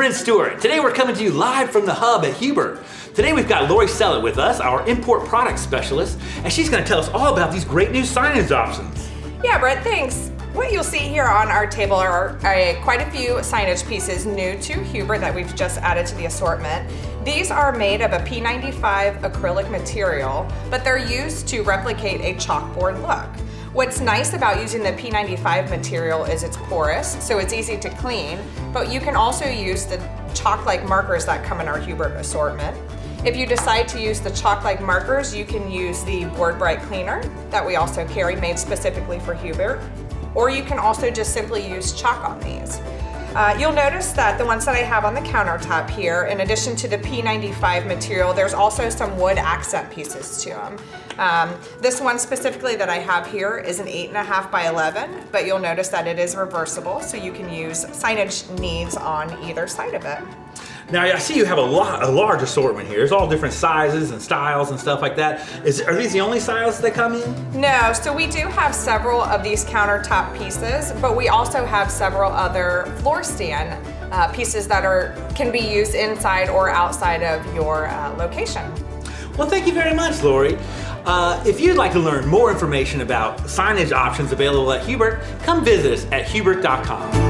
and Stuart. Today we're coming to you live from the hub at Hubert. Today we've got Lori Sellett with us, our import product specialist, and she's going to tell us all about these great new signage options. Yeah, Brett, thanks. What you'll see here on our table are quite a few signage pieces new to Hubert that we've just added to the assortment. These are made of a P95 acrylic material, but they're used to replicate a chalkboard look. What's nice about using the P95 material is it's porous, so it's easy to clean, but you can also use the chalk-like markers that come in our Hubert assortment. If you decide to use the chalk-like markers, you can use the Word Bright cleaner that we also carry, made specifically for Hubert, or you can also just simply use chalk on these. You'll notice that the ones that I have on the countertop here, in addition to the P95 material, there's also some wood accent pieces to them. This one specifically that I have here is an 8.5 by 11, but you'll notice that it is reversible, so you can use signage needs on either side of it. Now I see you have a large assortment here. There's all different sizes and styles and stuff like that. Are these the only styles that come in? No, so we do have several of these countertop pieces, but we also have several other floor stand pieces that can be used inside or outside of your location. Well, thank you very much, Lori. If you'd like to learn more information about signage options available at Hubert, come visit us at hubert.com.